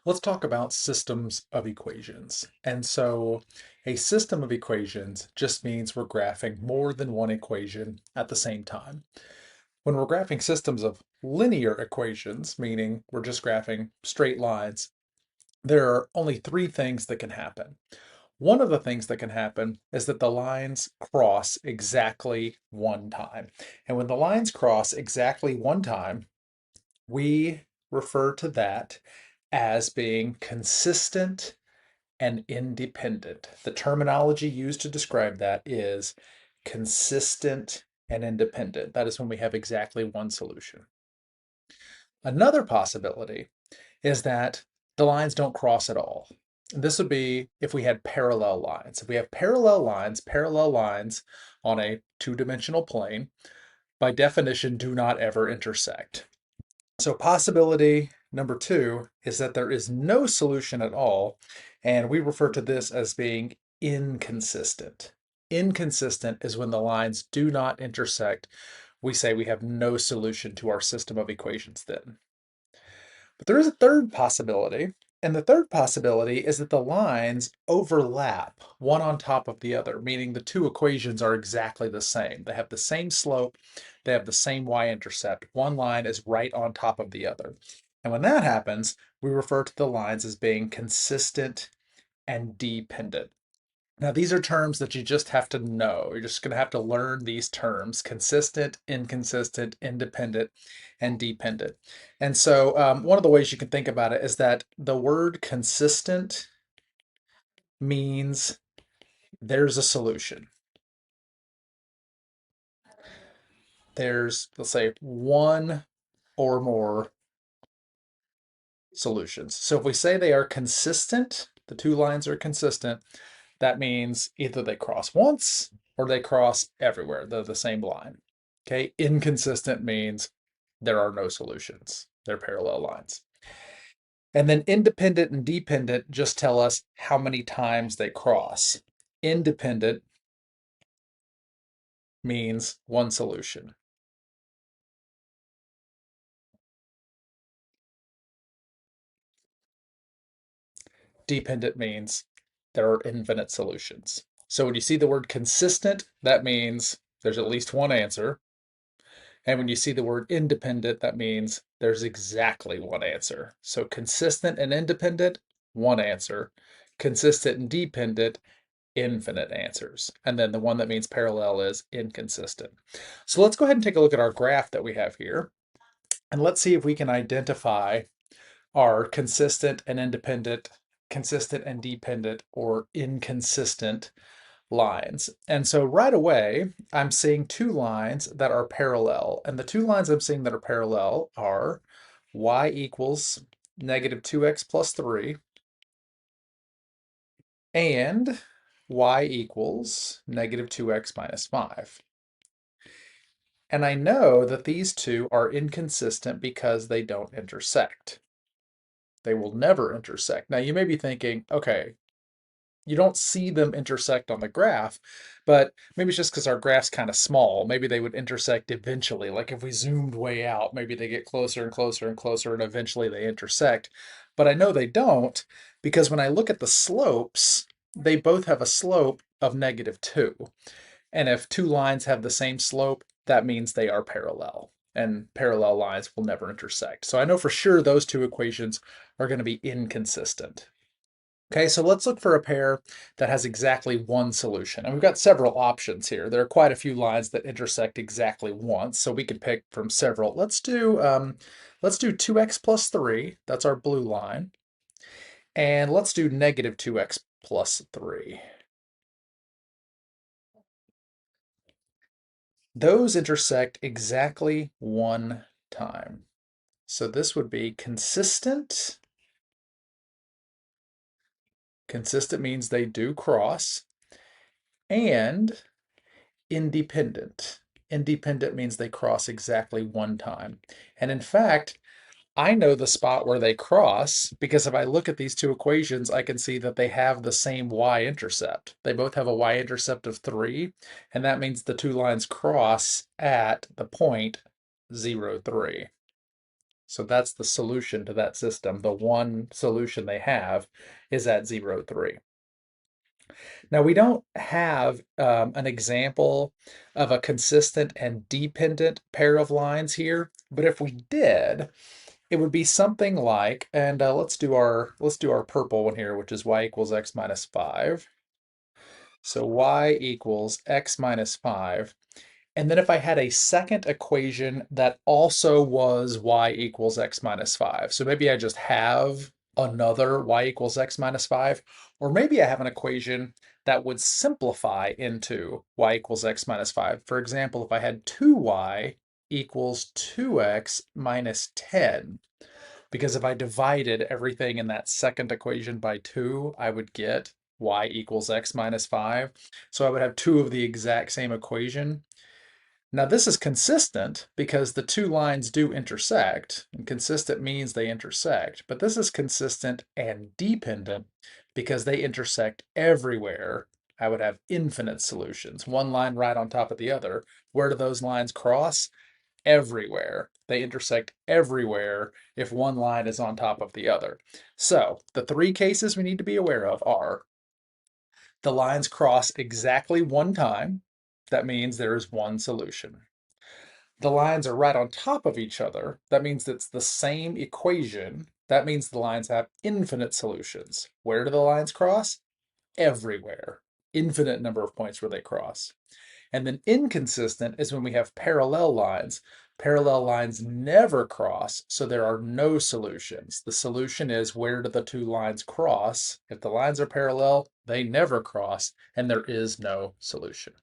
Let's talk about systems of equations. And so a system of equations just means we're graphing more than one equation at the same time. When we're graphing systems of linear equations, meaning we're just graphing straight lines, there are only three things that can happen. One of the things that can happen is that the lines cross exactly one time. And when the lines cross exactly one time, we refer to that as being consistent and independent. The terminology used to describe that is consistent and independent. That is when we have exactly one solution. Another possibility is that the lines don't cross at all. This would be if we had parallel lines. If we have parallel lines on a two-dimensional plane, by definition, do not ever intersect. So possibility number two is that there is no solution at all, and we refer to this as being inconsistent. Inconsistent is when the lines do not intersect. We say we have no solution to our system of equations then. But there is a third possibility, and the third possibility is that the lines overlap one on top of the other, meaning the two equations are exactly the same. They have the same slope, they have the same y-intercept. One line is right on top of the other. And when that happens, we refer to the lines as being consistent and dependent. Now, these are terms that you just have to know. You're just going to have to learn these terms: consistent, inconsistent, independent, and dependent. And so, one of the ways you can think about it is that the word consistent means there's a solution. There's, let's say, one or more solutions. So if we say they are consistent, the two lines are consistent, that means either they cross once or they cross everywhere. They're the same line. Okay, inconsistent means there are no solutions. They're parallel lines. And then independent and dependent just tell us how many times they cross. Independent means one solution. Dependent means there are infinite solutions. So when you see the word consistent, that means there's at least one answer. And when you see the word independent, that means there's exactly one answer. So consistent and independent, one answer. Consistent and dependent, infinite answers. And then the one that means parallel is inconsistent. So let's go ahead and take a look at our graph that we have here. And let's see if we can identify our consistent and independent, consistent and dependent, or inconsistent lines. And so right away, I'm seeing two lines that are parallel. And the two lines I'm seeing that are parallel are y equals negative 2x plus 3 and y equals negative 2x minus 5. And I know that these two are inconsistent because they don't intersect. They will never intersect. Now you may be thinking, okay, you don't see them intersect on the graph, but maybe it's just because our graph's kind of small. Maybe they would intersect eventually. Like if we zoomed way out, maybe they get closer and closer and closer, and eventually they intersect. But I know they don't because when I look at the slopes, they both have a slope of negative 2. And if two lines have the same slope, that means they are parallel. And parallel lines will never intersect. So I know for sure those two equations are going to be inconsistent. Okay, so let's look for a pair that has exactly one solution. And we've got several options here. There are quite a few lines that intersect exactly once, so we could pick from several. Let's do 2x plus 3. That's our blue line. And let's do negative 2x plus 3. Those intersect exactly one time. So this would be consistent. Consistent means they do cross. And independent. Independent means they cross exactly one time. And in fact, I know the spot where they cross because if I look at these two equations, I can see that they have the same y-intercept. They both have a y-intercept of 3, and that means the two lines cross at the point 0, 3. So that's the solution to that system. The one solution they have is at 0, 3. Now, we don't have an example of a consistent and dependent pair of lines here, but if we did, it would be something like, and let's do our purple one here, which is y equals x minus 5. So y equals x minus 5. And then if I had a second equation that also was y equals x minus 5. So maybe I just have another y equals x minus 5, or maybe I have an equation that would simplify into y equals x minus 5. For example, if I had 2y equals 2x minus 10, because if I divided everything in that second equation by 2, I would get y equals x minus 5. So I would have two of the exact same equation. Now this is consistent because the two lines do intersect, and consistent means they intersect, but this is consistent and dependent because they intersect everywhere. I would have infinite solutions, one line right on top of the other. Where do those lines cross? Everywhere. They intersect everywhere if one line is on top of the other. So the three cases we need to be aware of are the lines cross exactly one time. That means there is one solution. The lines are right on top of each other. That means it's the same equation. That means the lines have infinite solutions. Where do the lines cross? Everywhere. Infinite number of points where they cross. And then inconsistent is when we have parallel lines. Parallel lines never cross, so there are no solutions. The solution is where do the two lines cross? If the lines are parallel, they never cross, and there is no solution.